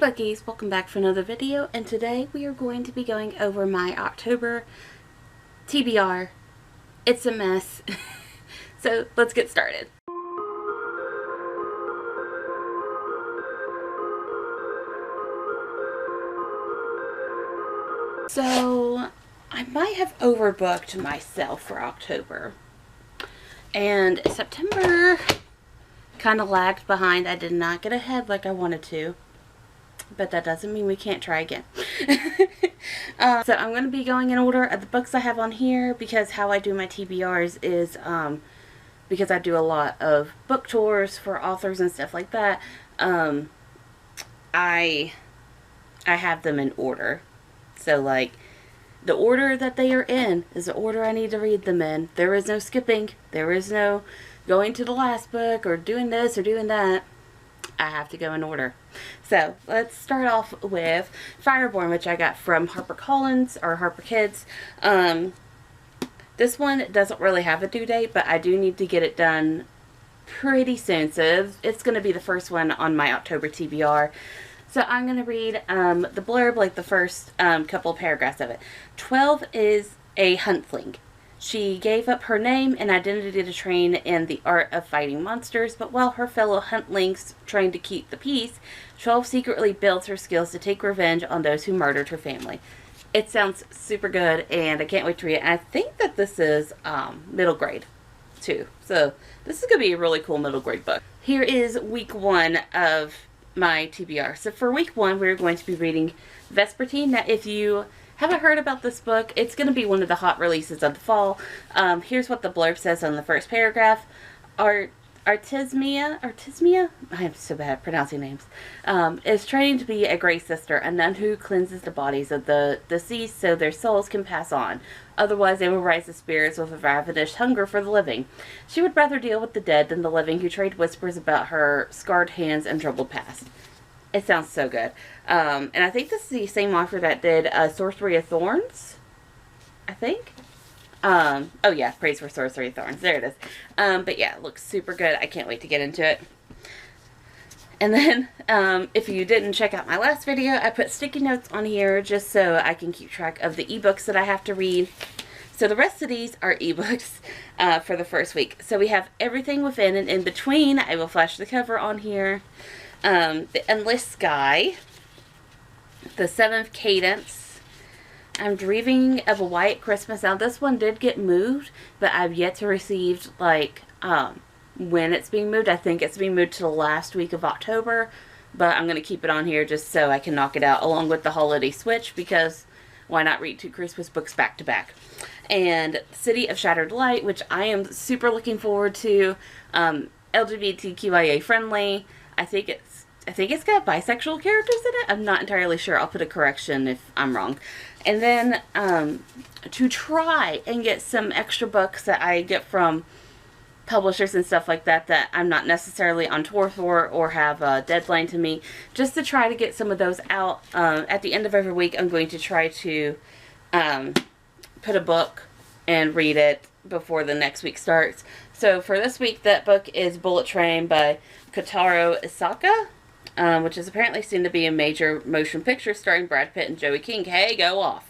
Bookies, welcome back for another video, and today we are going to be going over my October TBR. It's a mess. So let's get started. So I might have overbooked myself for October, and September kind of lagged behind. I did not get ahead like I wanted to, but that doesn't mean we can't try again. So I'm going to be going in order of the books I have on here, because how I do my TBRs is because I do a lot of book tours for authors and stuff like that. I have them in order. So like the order that they are in is the order I need to read them in. There is no skipping. There is no going to the last book or doing this or doing that. I have to go in order. So let's start off with Fireborn, which I got from HarperCollins or Harper Kids. This one doesn't really have a due date, but I do need to get it done pretty soon. So it's going to be the first one on my October TBR. So I'm going to read the blurb, like the first couple paragraphs of it. 12 is a huntling. She gave up her name and identity to train in the art of fighting monsters, but while her fellow huntlings train to keep the peace, 12 secretly builds her skills to take revenge on those who murdered her family. It sounds super good, and I can't wait to read it. And I think that this is middle grade, too. So this is going to be a really cool middle grade book. Here is week 1 of my TBR. So for week 1, we're going to be reading Vespertine. Now, if you haven't heard about this book, it's going to be one of the hot releases of the fall. Here's what the blurb says on the first paragraph. Artismia, I am so bad at pronouncing names, is training to be a Grey Sister, a nun who cleanses the bodies of the deceased so their souls can pass on. Otherwise, they will rise as spirits with a ravenous hunger for the living. She would rather deal with the dead than the living, who trade whispers about her scarred hands and troubled past. It sounds so good. And I think this is the same author that did Sorcery of Thorns, I think. Oh yeah, Praise for Sorcery of Thorns. There it is. But yeah, it looks super good. I can't wait to get into it. And then, if you didn't check out my last video, I put sticky notes on here just so I can keep track of the ebooks that I have to read. So the rest of these are ebooks for the first week. So we have Everything Within and In Between. I will flash the cover on here. The Endless Sky. The Seventh Cadence. I'm Dreaming of a White Christmas. Now this one did get moved, but I've yet to receive like when it's being moved. I think it's being moved to the last week of October, but I'm going to keep it on here just so I can knock it out along with the Holiday Switch, because why not read 2 Christmas books back to back. And City of Shattered Light, which I am super looking forward to. LGBTQIA friendly. I think it's got bisexual characters in it. I'm not entirely sure. I'll put a correction if I'm wrong. And then to try and get some extra books that I get from publishers and stuff like that that I'm not necessarily on tour for or have a deadline to meet, just to try to get some of those out. At the end of every week, I'm going to try to put a book and read it before the next week starts. So for this week, that book is Bullet Train by Kotaro Isaka, which is apparently soon to be a major motion picture starring Brad Pitt and Joey King. Hey, go off.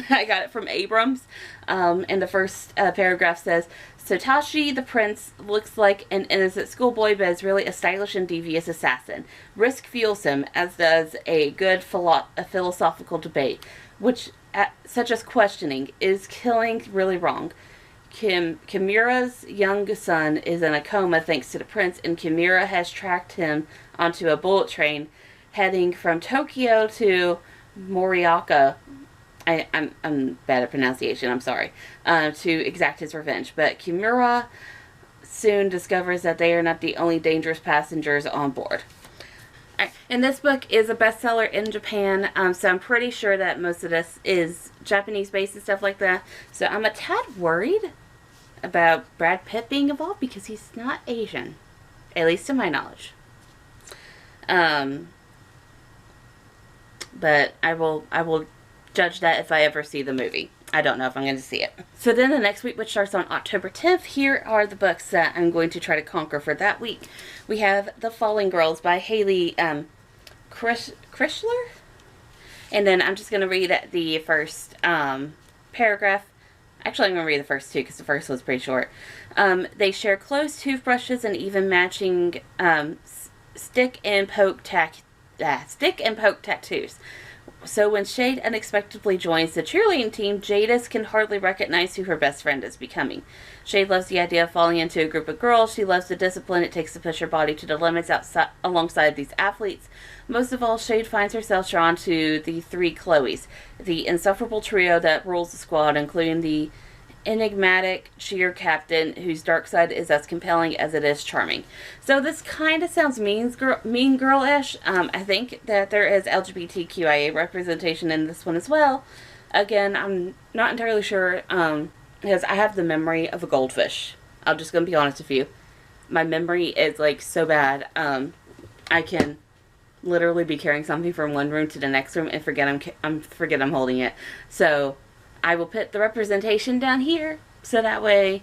I got it from Abrams. And the first paragraph says, Satoshi the Prince looks like an innocent schoolboy, but is really a stylish and devious assassin. Risk fuels him, as does a good philosophical debate, which, such as questioning, is killing really wrong? Kimura's young son is in a coma thanks to the prince, and Kimura has tracked him onto a bullet train heading from Tokyo to Morioka. I'm bad at pronunciation, I'm sorry. To exact his revenge. But Kimura soon discovers that they are not the only dangerous passengers on board. Right. And this book is a bestseller in Japan, so I'm pretty sure that most of this is Japanese-based and stuff like that. So I'm a tad worried about Brad Pitt being involved, because he's not Asian, at least to my knowledge. But I will judge that if I ever see the movie. I don't know if I'm going to see it. So then the next week, which starts on October 10th, here are the books that I'm going to try to conquer for that week. We have The Falling Girls by Haley Chrysler. And then I'm just going to read the first paragraph. Actually, I'm going to read the first two because the first was pretty short. They share clothes, toothbrushes, and even matching stick and poke tattoos. So when Shade unexpectedly joins the cheerleading team, Jadis can hardly recognize who her best friend is becoming. Shade loves the idea of falling into a group of girls. She loves the discipline it takes to push her body to the limits alongside these athletes. Most of all, Shade finds herself drawn to the three Chloes, the insufferable trio that rules the squad, including the enigmatic cheer captain whose dark side is as compelling as it is charming. So this kind of sounds mean girl-ish. I think that there is LGBTQIA representation in this one as well. Again, I'm not entirely sure because I have the memory of a goldfish. I'm just going to be honest with you. My memory is like so bad. I can literally be carrying something from one room to the next room and forget I'm holding it. So I will put the representation down here so that way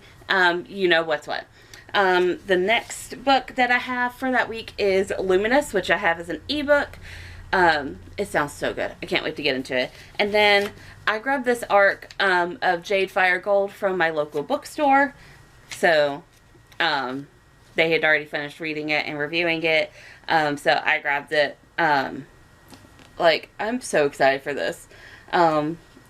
you know what's what. The next book that I have for that week is Luminous, which I have as an ebook. It sounds so good. I can't wait to get into it. And then I grabbed this arc of Jade Fire Gold from my local bookstore. So they had already finished reading it and reviewing it. So I grabbed it. Like, I'm so excited for this.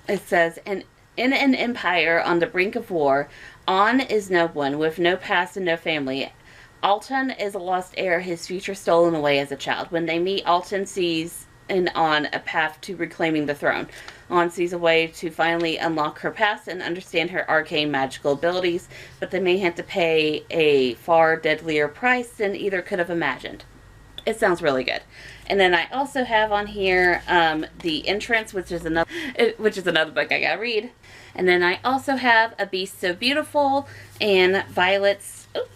It says, in an empire on the brink of war, On is no one with no past and no family. Alton is a lost heir, his future stolen away as a child. When they meet, Alton sees in On a path to reclaiming the throne. On sees a way to finally unlock her past and understand her arcane magical abilities, but they may have to pay a far deadlier price than either could have imagined. It sounds really good. And then I also have on here The Entrance, which is another book I gotta read. And then I also have A Beast So Beautiful and Violets. Oh,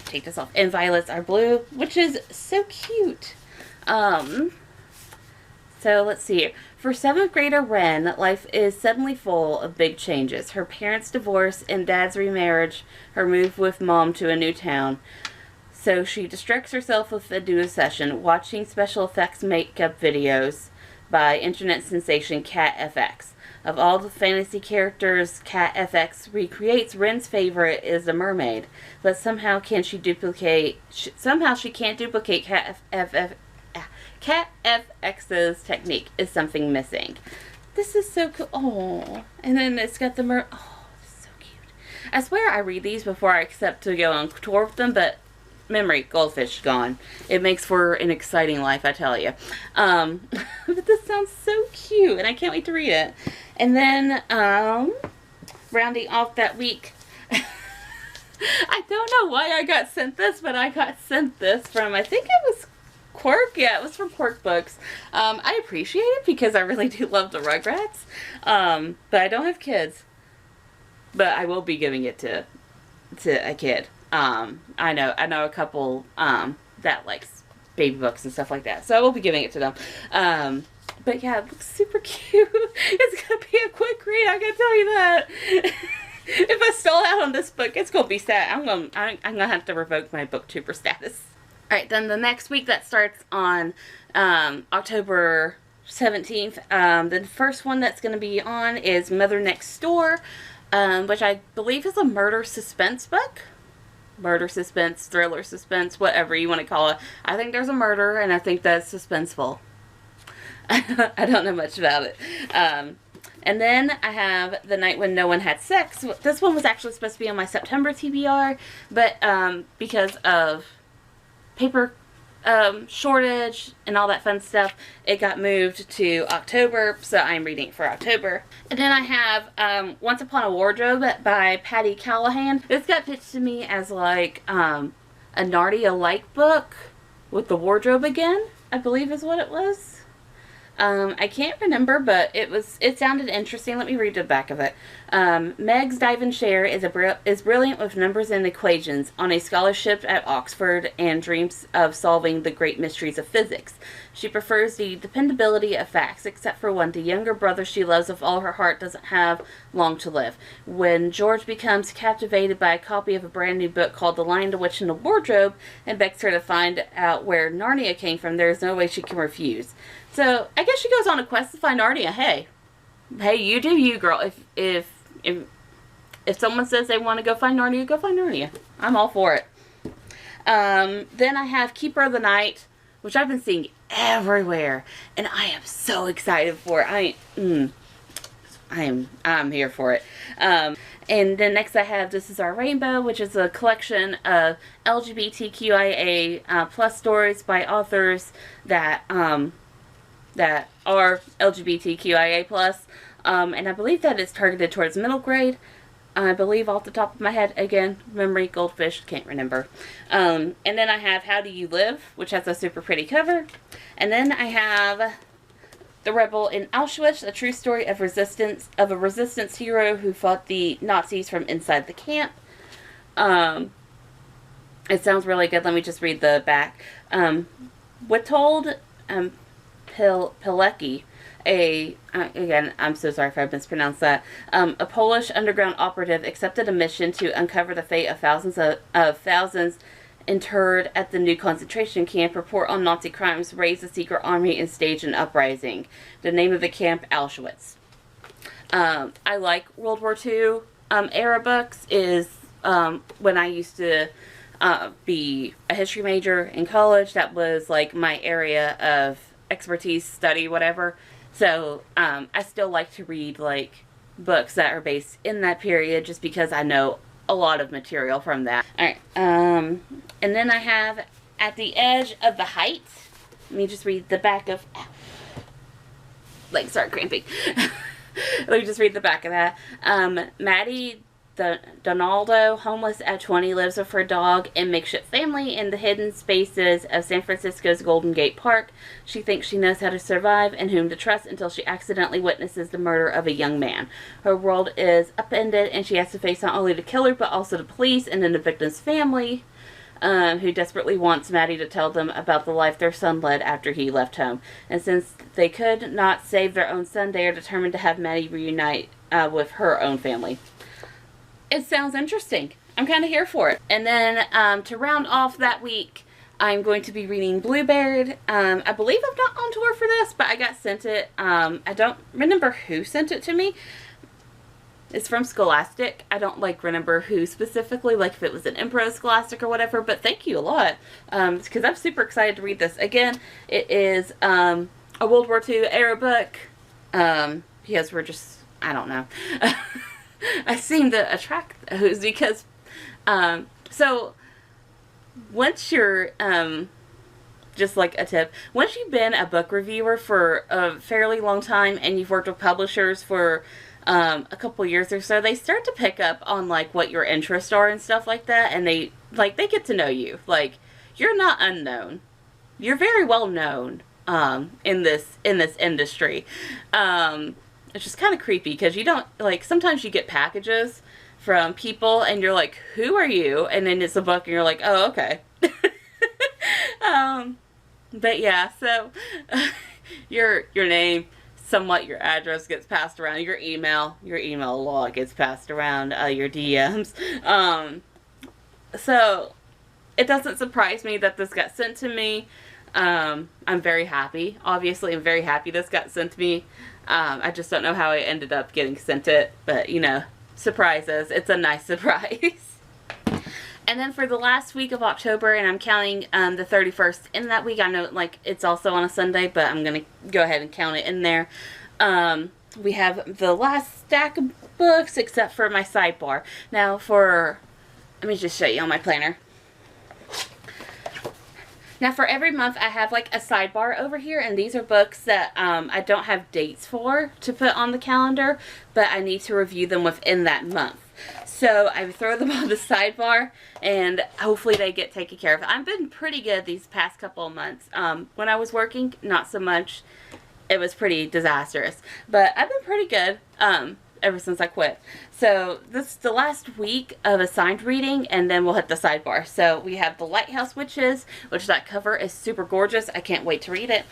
take this off. And Violets Are Blue, which is so cute. So let's see here. For 7th grader Ren, life is suddenly full of big changes. Her parents' divorce and dad's remarriage, her move with mom to a new town. So she distracts herself with a duo session, watching special effects makeup videos by internet sensation Cat FX. Of all the fantasy characters Cat FX recreates, Ren's favorite is a mermaid, but somehow she can't duplicate Cat FX's technique. Is something missing? This is so cool. Oh, and then it's got the oh, this is so cute. I swear I read these before I accept to go on tour with them, but memory, goldfish, gone. It makes for an exciting life, I tell you. But this sounds so cute, and I can't wait to read it. And then, rounding off that week, I don't know why I got sent this, but I got sent this from, I think it was Quirk. Yeah, it was from Quirk Books. I appreciate it because I really do love the Rugrats. But I don't have kids. But I will be giving it to a kid. I know a couple that likes baby books and stuff like that, so I will be giving it to them. But yeah, it looks super cute. It's gonna be a quick read, I can tell you that. If I stall out on this book, it's gonna be sad. I'm gonna have to revoke my booktuber status. All right, then the next week that starts on October 17th. The first one that's gonna be on is Mother Next Door, which I believe is a murder suspense book. Murder suspense, thriller suspense, whatever you want to call it. I think there's a murder, and I think that's suspenseful. I don't know much about it. And then I have The Night When No One Had Sex. This one was actually supposed to be on my September TBR, but because of paper shortage and all that fun stuff, it got moved to October, so I'm reading it for October. And then I have Once Upon a Wardrobe by Patty Callahan. This got pitched to me as like a Narnia-like book with the wardrobe again, I believe is what it was. I can't remember, but it sounded interesting. Let me read the back of it. Meg's dive and share is brilliant with numbers and equations on a scholarship at Oxford and dreams of solving the great mysteries of physics. She prefers the dependability of facts, except for one. The younger brother she loves with all her heart doesn't have long to live. When George becomes captivated by a copy of a brand new book called The Lion, the Witch, and the Wardrobe and begs her to find out where Narnia came from, there is no way she can refuse. So I guess she goes on a quest to find Narnia. Hey, you do you, girl. If someone says they want to go find Narnia, go find Narnia. I'm all for it. Then I have Keeper of the Night, which I've been seeing everywhere, and I am so excited for it. I'm here for it. And then next I have This Is Our Rainbow, which is a collection of LGBTQIA plus stories by authors that are LGBTQIA plus, and I believe that it's targeted towards middle grade. I believe off the top of my head, again, memory, goldfish, can't remember. And then I have How Do You Live, which has a super pretty cover. And then I have The Rebel in Auschwitz, a true story of a resistance hero who fought the Nazis from inside the camp. It sounds really good. Let me just read the back. Witold Pilecki, again, I'm so sorry if I mispronounced that, a Polish underground operative accepted a mission to uncover the fate of thousands interred at the new concentration camp, report on Nazi crimes, raise a secret army, and stage an uprising. The name of the camp, Auschwitz. I like World War II era books. Is when I used to be a history major in college, that was like my area of expertise, study, whatever. So I still like to read like books that are based in that period, just because I know a lot of material from that. Alright, and then I have At the Edge of the Heights. Let me just read the back of... Legs start cramping. Let me just read the back of that. Maddie Donaldo, homeless at 20, lives with her dog and makeshift family in the hidden spaces of San Francisco's Golden Gate Park. She thinks she knows how to survive and whom to trust until she accidentally witnesses the murder of a young man. Her world is upended, and she has to face not only the killer but also the police and then the victim's family, who desperately wants Maddie to tell them about the life their son led after he left home. And since they could not save their own son, they are determined to have Maddie reunite with her own family. It sounds interesting. I'm kind of here for it. And then to round off that week, I'm going to be reading Bluebird. I believe I'm not on tour for this, but I got sent it. I don't remember who sent it to me. It's from Scholastic. I don't remember who specifically, like if it was an Impro Scholastic or whatever, but thank you a lot. Because I'm super excited to read this. Again, it is a World War II era book. Because we're just, I don't know. I seem to attract those because, so once you're, just like a tip, once you've been a book reviewer for a fairly long time and you've worked with publishers for a couple years or so, they start to pick up on like what your interests are and stuff like that, and they get to know you. Like, you're not unknown. You're very well known in this industry. It's just kind of creepy because you don't, like, sometimes you get packages from people and you're like, who are you? And then it's a book and you're like, oh, okay. But yeah, so your name, somewhat your address gets passed around, your email log gets passed around, your DMs. So it doesn't surprise me that this got sent to me. I'm very happy. Obviously, I'm very happy this got sent to me. I just don't know how I ended up getting sent it, but, you know, surprises. It's a nice surprise. And then for the last week of October, and I'm counting the 31st in that week. I know, like, it's also on a Sunday, but I'm going to go ahead and count it in there. We have the last stack of books, except for my sidebar. Now, let me just show you on my planner. Now, for every month, I have, like, a sidebar over here, and these are books that I don't have dates for to put on the calendar, but I need to review them within that month. So, I throw them on the sidebar, and hopefully they get taken care of. I've been pretty good these past couple of months. When I was working, not so much. It was pretty disastrous. But I've been pretty good. ever since I quit. So this is the last week of assigned reading, and then we'll hit the sidebar. So we have The Lighthouse Witches, which that cover is super gorgeous. I can't wait to read it.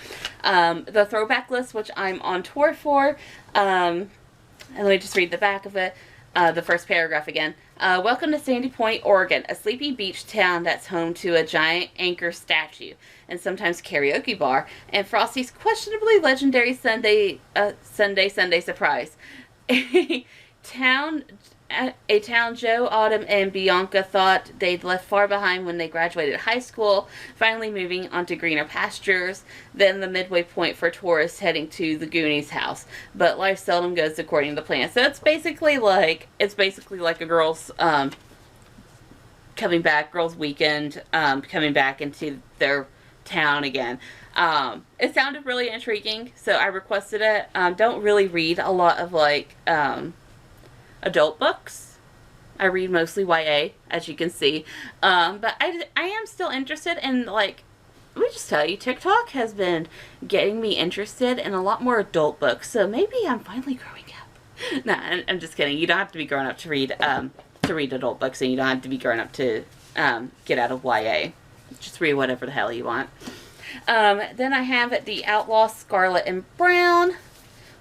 The Throwback List, which I'm on tour for. And let me just read the back of it. The first paragraph again. Welcome to Sandy Point, Oregon, a sleepy beach town that's home to a giant anchor statue and sometimes karaoke bar, and Frosty's questionably legendary Sunday surprise. A town Joe, Autumn, and Bianca thought they'd left far behind when they graduated high school, finally moving onto greener pastures, then the midway point for tourists heading to the Goonies house. But life seldom goes according to plan. So it's basically like a girls' coming back, girls' weekend, coming back into their town again. It sounded really intriguing, so I requested it. Don't really read a lot of like adult books. I read mostly YA, as you can see. But I am still interested in, like, let me just tell you, TikTok has been getting me interested in a lot more adult books. So maybe I'm finally growing up. Nah, I'm just kidding. You don't have to be grown up to read adult books, and you don't have to be grown up to get out of YA. Just read whatever the hell you want. Then I have The Outlaw Scarlet and Brown,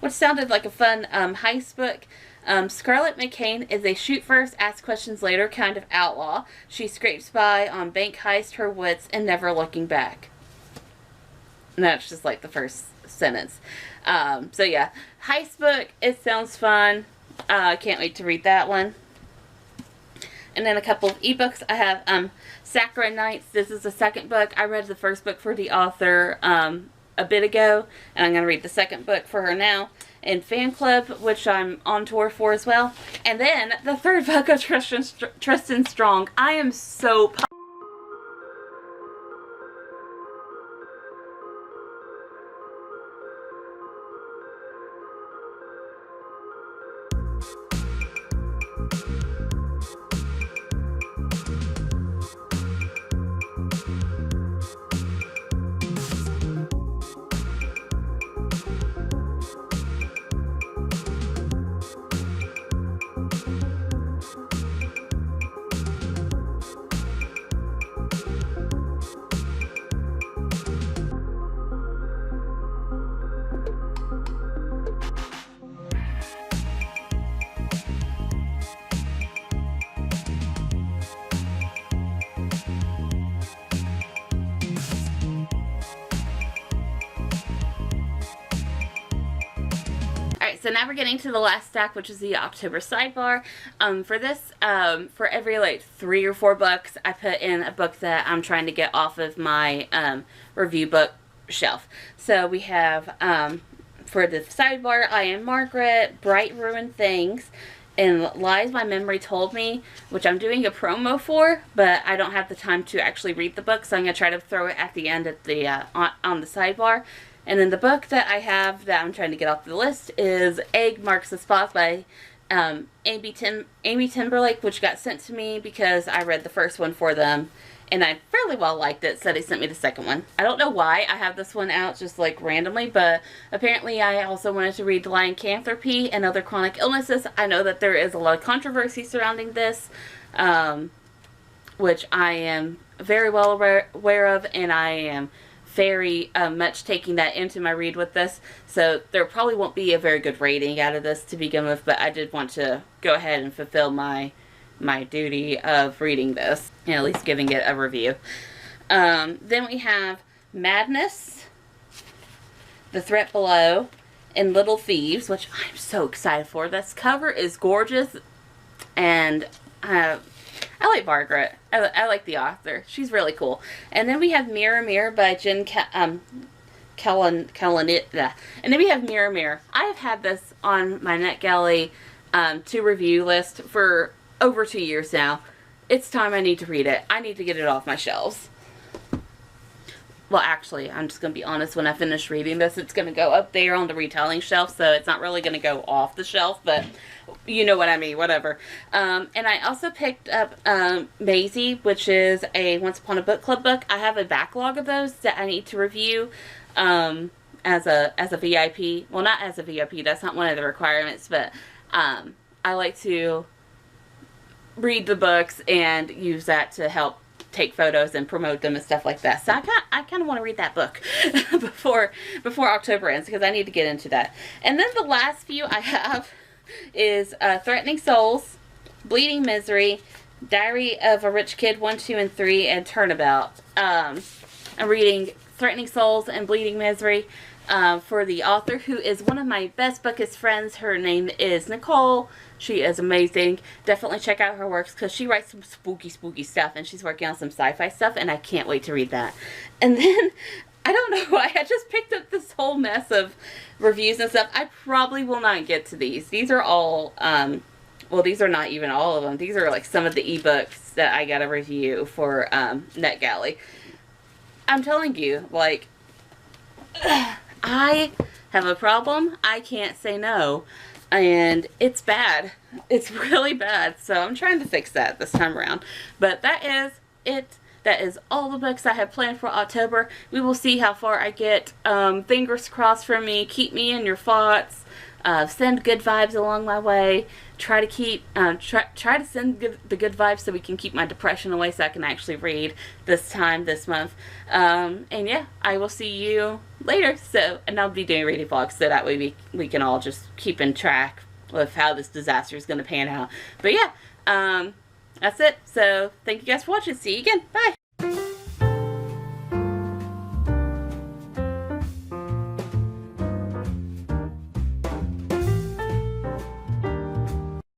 which sounded like a fun heist book. Scarlett McCain is a shoot first, ask questions later kind of outlaw. She scrapes by on bank heist, her wits, and never looking back. And that's just like the first sentence. So yeah, heist book. It sounds fun. Can't wait to read that one. And then a couple of ebooks. I have Sakura Nights. This is the second book. I read the first book for the author a bit ago, and I'm going to read the second book for her now. And Fan Club, which I'm on tour for as well. And then the third book of Tristan Strong. I am so pumped. Alright, so now we're getting to the last stack, which is the October sidebar. For this, for every like 3 or 4 books, I put in a book that I'm trying to get off of my review book shelf. So we have, for the sidebar, I Am Margaret, Bright Ruined Things, and Lies My Memory Told Me, which I'm doing a promo for, but I don't have the time to actually read the book, so I'm going to try to throw it at the end at the on the sidebar. And then the book that I have that I'm trying to get off the list is Egg Marks the Spot by Amy Timberlake, which got sent to me because I read the first one for them, and I fairly well liked it, so they sent me the second one. I don't know why I have this one out just like randomly, but apparently I also wanted to read Lycanthropy and Other Chronic Illnesses. I know that there is a lot of controversy surrounding this, which I am very well aware of, and I am very much taking that into my read with this, so there probably won't be a very good rating out of this to begin with, but I did want to go ahead and fulfill my duty of reading this, and at least giving it a review. Then we have Madness, The Threat Below, and Little Thieves, which I'm so excited for. This cover is gorgeous, and I like Margaret. I like the author. She's really cool. And then we have Mirror Mirror by Jen And then we have Mirror Mirror. I have had this on my NetGalley to review list for over 2 years now. It's time I need to read it. I need to get it off my shelves. Well, actually, I'm just going to be honest. When I finish reading this, it's going to go up there on the retelling shelf, so it's not really going to go off the shelf, but you know what I mean, whatever. And I also picked up Maisie, which is a Once Upon a Book Club book. I have a backlog of those that I need to review as a VIP. Well, not as a VIP, that's not one of the requirements, but I like to read the books and use that to help take photos and promote them and stuff like that. So I kind of want to read that book before October ends, because I need to get into that. And then the last few I have is Threatening Souls, Bleeding Misery, Diary of a Rich Kid 1, 2, and 3, and Turnabout. I'm reading Threatening Souls and Bleeding Misery for the author, who is one of my best bookist friends. Her name is Nicole. She is amazing. Definitely check out her works, because she writes some spooky stuff, and she's working on some sci-fi stuff, and I can't wait to read that. And then, I don't know why, I just picked up this whole mess of reviews and stuff. I probably will not get to these. These are all, well, these are not even all of them. These are like some of the ebooks that I got to review for NetGalley. I'm telling you, like, I have a problem. I can't say no. And it's bad. It's really bad. So I'm trying to fix that this time around. But that is it. That is all the books I have planned for October. We will see how far I get. Fingers crossed for me. Keep me in your thoughts. Send good vibes along my way. Try to keep, try to send the good vibes so we can keep my depression away, so I can actually read this month. And yeah, I will see you later. So, and I'll be doing reading vlogs, so that way we can all just keep in track with how this disaster is going to pan out. But yeah, that's it. So thank you guys for watching. See you again. Bye.